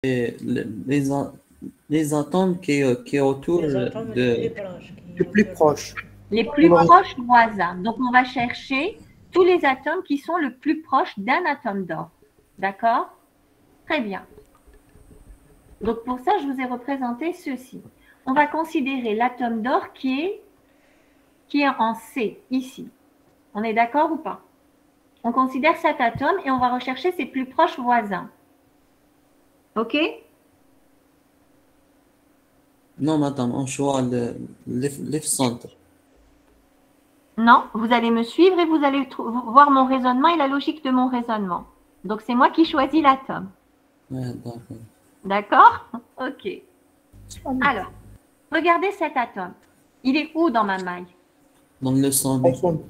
les, les atomes qui est autour Les atomes les plus de... proches qui Le plus entourent. proche. Les On plus va proches voisins. Donc, on va chercher tous les atomes qui sont le plus proches d'un atome d'or. D'accord? Très bien. Donc, pour ça, je vous ai représenté ceci. On va considérer l'atome d'or qui est en C, ici. On est d'accord ou pas? On considère cet atome et on va rechercher ses plus proches voisins. OK? Non, madame, on choisit le centre. Non, vous allez me suivre et vous allez voir mon raisonnement et la logique de mon raisonnement. Donc, c'est moi qui choisis l'atome. Ouais, d'accord. D'accord? OK. Alors, regardez cet atome. Il est où dans ma maille? Dans le sommet. ensemble.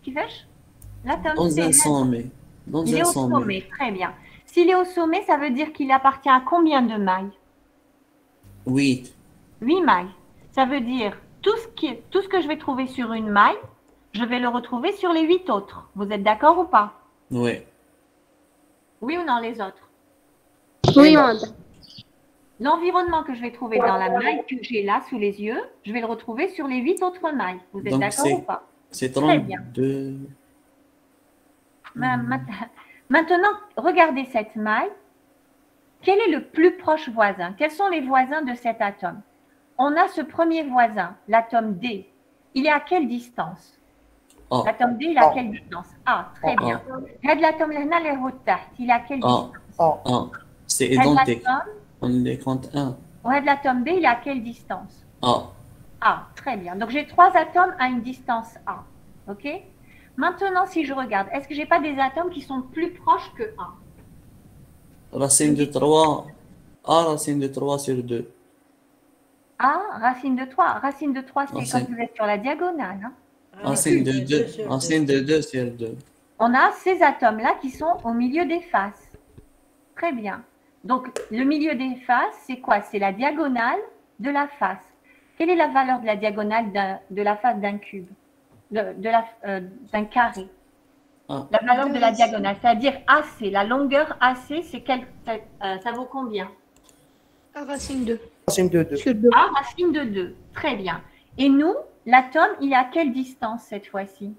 Qui fais-je? L'atome Dans un C. sommet. Dans Il un est au sommet. sommet, très bien. S'il est au sommet, ça veut dire qu'il appartient à combien de mailles? 8. 8 mailles. Ça veut dire tout ce que je vais trouver sur une maille, je vais le retrouver sur les 8 autres. Vous êtes d'accord ou pas? Oui. Oui ou non, les autres? Oui, madame. L'environnement que je vais trouver dans la maille que j'ai là sous les yeux, je vais le retrouver sur les 8 autres mailles. Vous êtes Donc, d'accord ou pas? c'est Très bien. 32. Maintenant, regardez cette maille. Quel est le plus proche voisin? Quels sont les voisins de cet atome? On a ce premier voisin, l'atome D. Il est à quelle distance? A. L'atome D, il est à quelle distance? A, très A. bien. L'atome là, il est à quelle A. distance? Ah, A. C'est identique. L'atome On les compte 1. l'atome B, il est à quelle distance? A. A, très bien. Donc, j'ai 3 atomes à une distance A. OK? Maintenant, si je regarde, est-ce que je n'ai pas des atomes qui sont plus proches que A? Racine de 3. A, racine de 3 sur 2. A, racine de 3. Racine de 3, c'est Racine. quand vous êtes sur la diagonale. Hein? Racine de 2. Deux sur Racine deux. de 2 sur 2. On a ces atomes-là qui sont au milieu des faces. Très bien. Donc, le milieu des faces, c'est quoi? C'est la diagonale de la face. Quelle est la valeur de la diagonale de la face d'un cube? D'un carré? Ah. La valeur de la diagonale, c'est-à-dire AC. La longueur AC, ça vaut combien? Racine 2. racine de 2. Sur 2. A racine de 2. Très bien. Et nous, l'atome, il est à quelle distance cette fois-ci?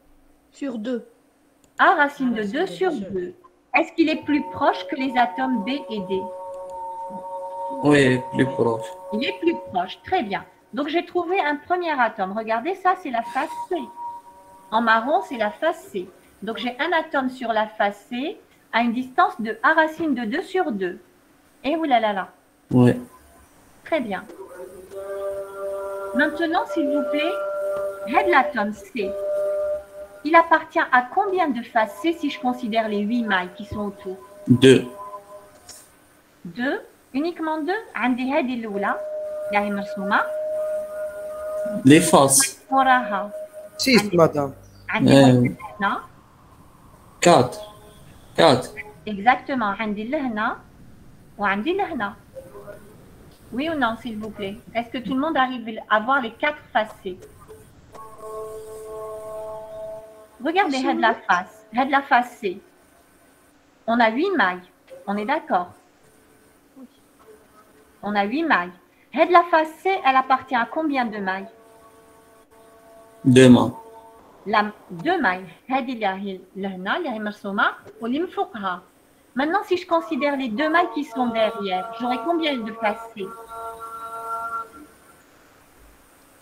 Sur 2. A racine de racine 2 de sur 2 sur 2. Est-ce qu'il est plus proche que les atomes B et D? Oui, plus proche. Il est plus proche. Très bien. Donc, j'ai trouvé un premier atome. Regardez, ça, c'est la face C. En marron, c'est la face C. Donc, j'ai un atome sur la face C à une distance de A racine de 2 sur 2. Et oulala. Oui. Très bien. Maintenant, s'il vous plaît, l'atome C. Il appartient à combien de faces C si je considère les 8 mailles qui sont autour? 2. 2. Uniquement 2. عندي هذه الأولى اللي هي مرسومة. Les faces. وراها 6, madame. عندي واحدة هنا. 4. 4. Exactement. عندي لهنا وعندي لهنا. Oui ou non, s'il vous plaît? Est-ce que tout le monde arrive à voir les 4 faces C? Regardez la face C. On a 8 mailles. On est d'accord? On a 8 mailles. La face C, elle appartient à combien de mailles? 2 mains. 2 mailles. هذه اللي لهنا اللي هي مرسومة واللي من فوقها. Maintenant, si je considère les 2 mailles qui sont derrière, j'aurai combien de faces C?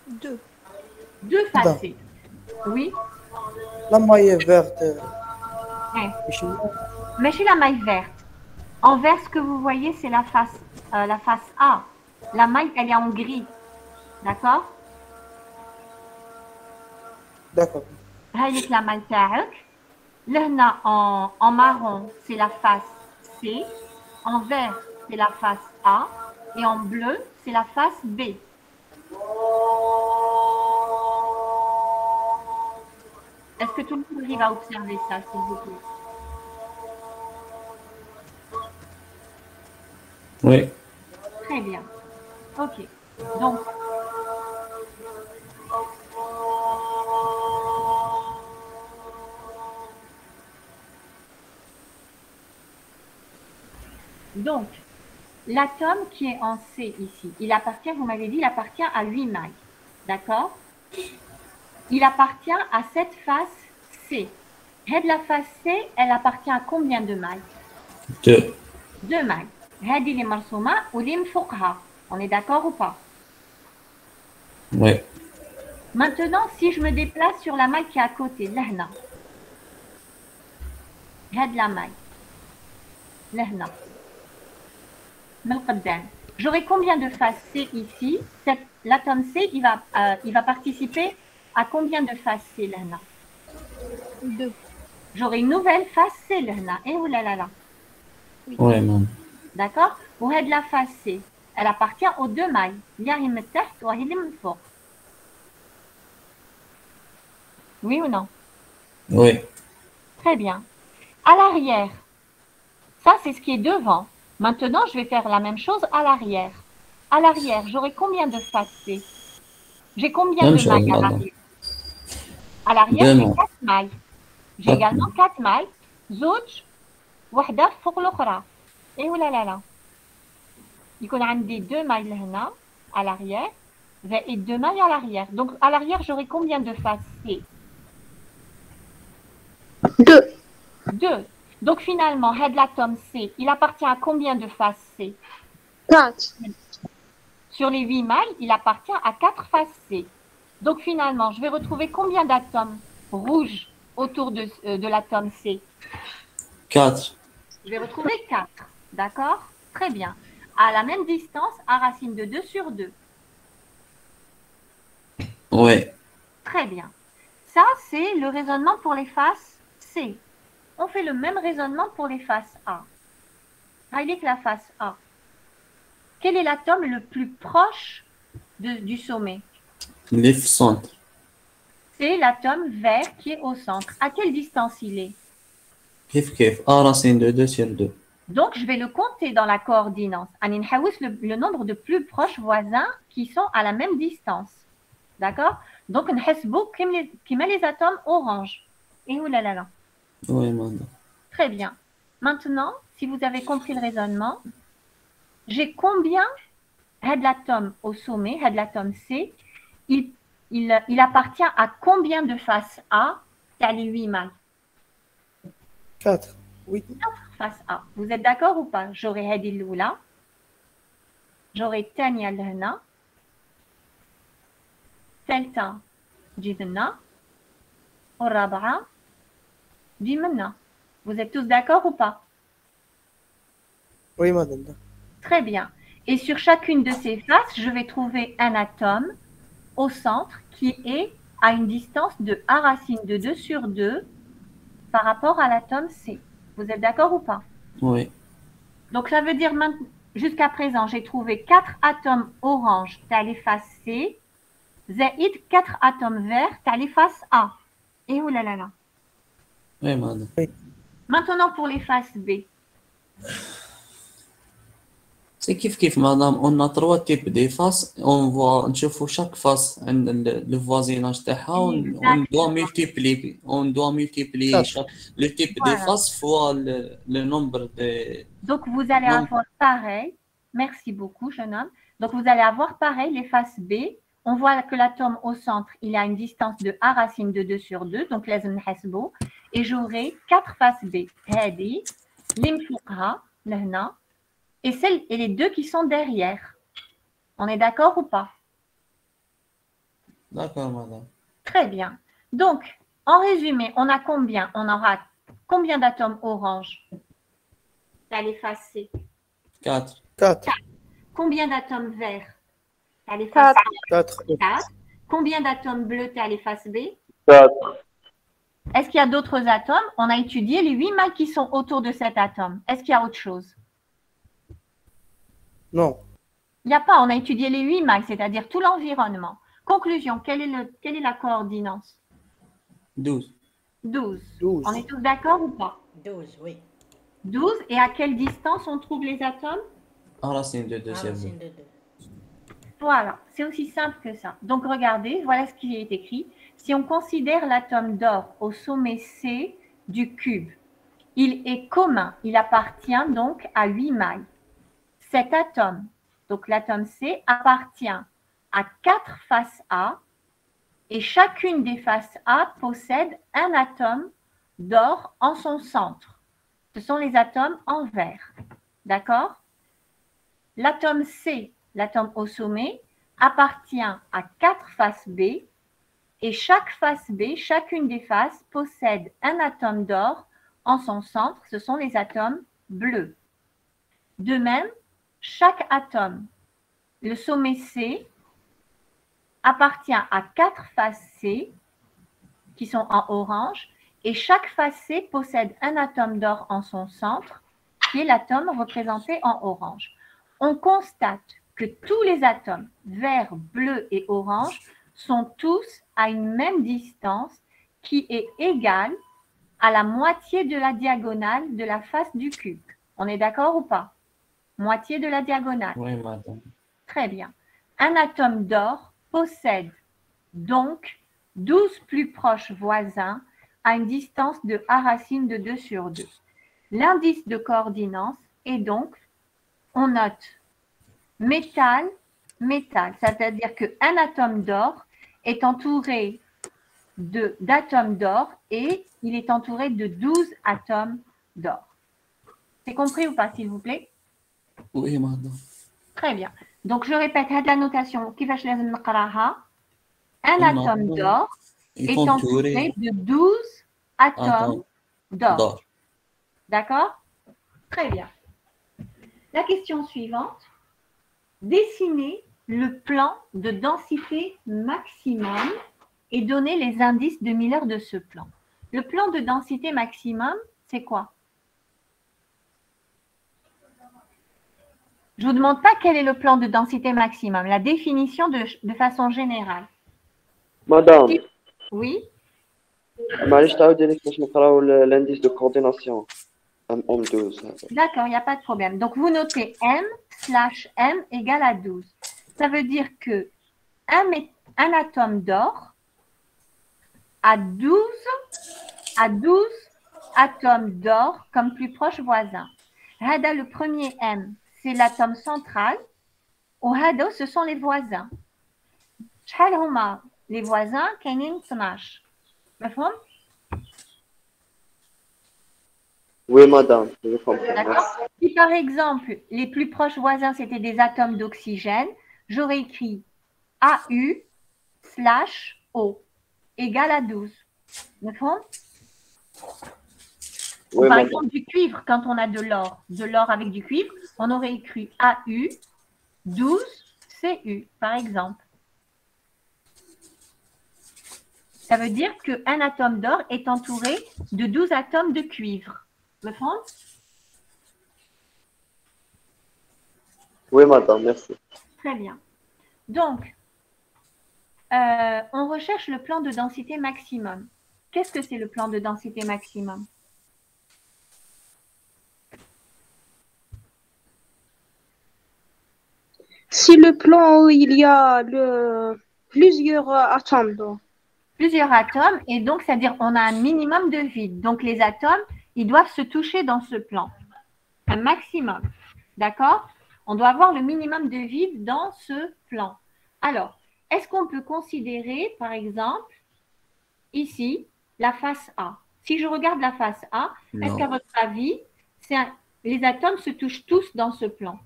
2. 2 faces C. Oui. La maille verte. Ouais. Mais chez la maille verte, en vert, ce que vous voyez, c'est la face A. La maille, elle est en gris. D'accord? D'accord. هاي la maille تاعك. لهنا en marron, c'est la face C. En vert, c'est la face A. Et en bleu, c'est la face B. Est-ce que tout le monde arrive à observer ça, s'il vous plaît? Oui. Très bien. OK. Donc, L'atome qui est en C ici, il appartient, vous m'avez dit, il appartient à 8 mailles. D'accord? Il appartient à cette face C. La face C, elle appartient à combien de mailles? 2. 2 mailles. هذه اللي مرسومة واللي من فوقها. On est d'accord ou pas? Oui. Maintenant, si je me déplace sur la maille qui est à côté, لهنا. هاد la maille. لهنا. من القدام. J'aurai combien de faces C ici? L'atome C, il va participer à combien de faces C لهنا? 2. J'aurai une nouvelle face C لهنا. Eh ou là là là. Oui, madame. D'accord? وهاد la face C, elle appartient aux 2 mailles. اللي هي من تحت وهي اللي من فوق. Oui ou non? Oui. Très bien. À l'arrière, ça c'est ce qui est devant. Maintenant, je vais faire la même chose à l'arrière. À l'arrière, j'aurai combien de faces C? J'ai combien Même de chose, mailles à madame. l'arrière? À l'arrière, Deux j'ai mailles. 4 mailles. J'ai 4 également 4 mailles. زوج وحدة فوق الأخرى. إيه ولا لا لا؟ يكون عندي 2 mailles لهنا à l'arrière et 2 mailles à l'arrière. Donc à l'arrière, j'aurai combien de faces C? 2. 2. Donc finalement, l'atome C, il appartient à combien de faces C? 4. Sur les 8 mailles, il appartient à 4 faces C. Donc finalement, je vais retrouver combien d'atomes rouges autour de l'atome C? 4. Je vais retrouver 4. D'accord? Très bien. À la même distance, à racine de 2 sur 2. Oui. Très bien. Ça, c'est le raisonnement pour les faces C. On fait le même raisonnement pour les faces A. Avec la face A. Quel est l'atome le plus proche du sommet? اللي في السنتر. C'est l'atome vert qui est au centre. À quelle distance il est? كيف A racine de 2 sur 2. Donc, je vais le compter dans la coordinate. أني نحوس le nombre de plus proches voisins qui sont à la même distance. D'accord? Donc, نحسبوا كيما les atomes orange. Et ou là là là. Oui, madame. Très bien. Maintenant, si vous avez compris le raisonnement, j'ai combien l'atome au sommet, l'atome C, il appartient à combien de faces A? T'as les 8 mailles. 4. Oui. Face A. Vous êtes d'accord ou pas? J'aurai هذه الأولى. j'aurai الثانية لهنا. الثالثة تجي لنا. والرابعة تجي منا. Vous êtes tous d'accord ou pas? Oui, madame. Très bien. Et sur chacune de ces faces, je vais trouver un atome au centre qui est à une distance de A racine de 2 sur 2 par rapport à l'atome C. Vous êtes d'accord ou pas? Oui. Donc, ça veut dire jusqu'à présent, j'ai trouvé 4 atomes orange, t'as les faces C, zaïd 4 atomes verts, t'as les faces A. Et oh là là là. Oui, madame. Maintenant, pour les faces B. سي كيف مادام on a 3 types de faces on voit نشوفوا chaque face عند le voisinage تاعها on doit multiplier le type de face fois le nombre de. Donc vous allez avoir pareil. Merci beaucoup, jeune homme. Donc vous allez avoir pareil les faces B. On voit que l'atome au centre, il a une distance de A racine de 2 sur 2, donc لازم نحسبوا. Et j'aurai 4 faces B. هذه اللي من فوقها لهنا. Et les 2 qui sont derrière. On est d'accord ou pas? D'accord, madame. Très bien. Donc, en résumé, on a combien? On aura combien d'atomes orange? T'as les faces C. 4. 4. Combien d'atomes verts? T'as les faces 4. 4. Combien d'atomes bleus? T'as les faces B? 4. Est-ce qu'il y a d'autres atomes? On a étudié les 8 mailles qui sont autour de cet atome. Est-ce qu'il y a autre chose? Non. Il n'y a pas, on a étudié les 8 mailles, c'est-à-dire tout l'environnement. Conclusion, quelle est la coordinate? 12. 12. 12. On est tous d'accord ou pas? 12, oui. 12. Et à quelle distance on trouve les atomes? A racine de 2 Ah, sur 2. racine de 2. Voilà, c'est aussi simple que ça. Donc regardez, voilà ce qui est écrit. Si on considère l'atome d'or au sommet C du cube, il est commun, il appartient donc à 8 mailles. cet atome, donc l'atome C, appartient à 4 faces A et chacune des faces A possède un atome d'or en son centre. Ce sont les atomes en vert. D'accord? L'atome C, l'atome au sommet, appartient à 4 faces B et chaque face B, chacune des faces, possède un atome d'or en son centre. Ce sont les atomes bleus. De même, chaque atome, le sommet C, appartient à 4 faces C qui sont en orange et chaque face C possède un atome d'or en son centre qui est l'atome représenté en orange. On constate que tous les atomes vert, bleu et orange sont tous à une même distance qui est égale à la moitié de la diagonale de la face du cube. On est d'accord ou pas? Moitié de la diagonale. Oui, madame. Très bien. Un atome d'or possède donc 12 plus proches voisins à une distance de A racine de 2 sur 2. L'indice de coordination est donc, on note métal, métal, c'est-à-dire qu'un atome d'or est entouré d'atomes d'or et il est entouré de 12 atomes d'or. C'est compris ou pas, s'il vous plaît? Oui, madame. Très bien. Donc, je répète, la notation, كيفاش لازم نقراها. Un atome d'or est entouré de 12 atomes d'or. D'accord? Très bien. La question suivante. Dessinez le plan de densité maximum et donnez les indices de Miller de ce plan. Le plan de densité maximum, c'est quoi? Je ne vous demande pas quel est le plan de densité maximum, la définition de façon générale. Madame, Oui, معلش تعاودي لك باش نقراو l'indice de coordination M12. d'accord, il n'y a pas de problème. Donc, vous notez M/M égale à 12. Ça veut dire que un atome d'or a 12 atomes d'or comme plus proche voisin. Hada, le premier M, c'est l'atome central. Ou Hada, ce sont les voisins. شحال هما les voisins كاينين 12. مفهوم؟ Oui, madame, je comprends. D'accord. Si par exemple, les plus proches voisins, c'était des atomes d'oxygène, j'aurais écrit AU/O égale à 12. D'accord? Oui, Par madame. exemple, du cuivre, quand on a de l'or avec du cuivre, on aurait écrit AU 12 CU, par exemple. Ça veut dire qu'un atome d'or est entouré de 12 atomes de cuivre. مفهوم؟ Oui, madame, merci. Très bien. Donc, on recherche le plan de densité maximum. Qu'est-ce que c'est le plan de densité maximum? C'est le plan où il y a plusieurs atomes d'or. Plusieurs atomes, et donc, c'est-à-dire on a un minimum de vide. Donc, les atomes, ils doivent se toucher dans ce plan. Un maximum. D'accord? On doit avoir le minimum de vide dans ce plan. Alors, est-ce qu'on peut considérer, par exemple, ici, la face A? Si je regarde la face A, est-ce qu'à votre avis, les atomes se touchent tous dans ce plan?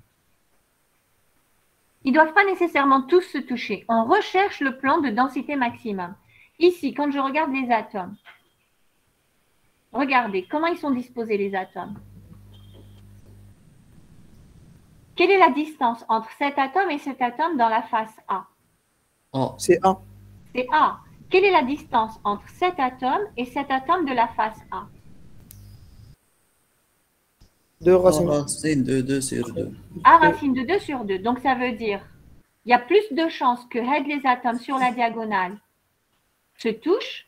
Ils ne doivent pas nécessairement tous se toucher. On recherche le plan de densité maximum. Ici, quand je regarde les atomes, regardez comment ils sont disposés, les atomes. Quelle est la distance entre cet atome et cet atome dans la face A? C'est 1. C'est A. Quelle est la distance entre cet atome et cet atome de la face A? 2 racines. Racine de 2 sur 2. A racine de 2 sur 2. Donc, ça veut dire il y a plus de chances que les atomes sur la diagonale se touchent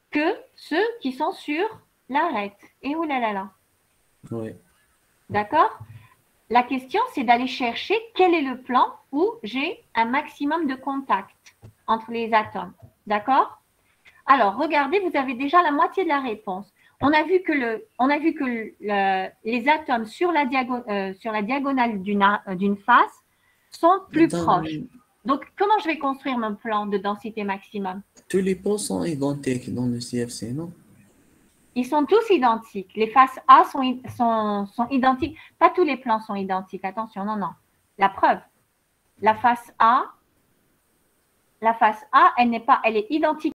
que ceux qui sont sur la recte. Et oulala. Oui. D'accord? La question, c'est d'aller chercher quel est le plan où j'ai un maximum de contact entre les atomes. D'accord? Alors, regardez, vous avez déjà la moitié de la réponse. on a vu que les atomes sur la diagonale d'une face sont plus proches. Donc, comment je vais construire mon plan de densité maximum? Tous les points sont identiques dans le CFC, non? Ils sont tous identiques. Les faces A sont identiques. Pas tous les plans sont identiques. Attention, non, non. La preuve, la face A, elle est identique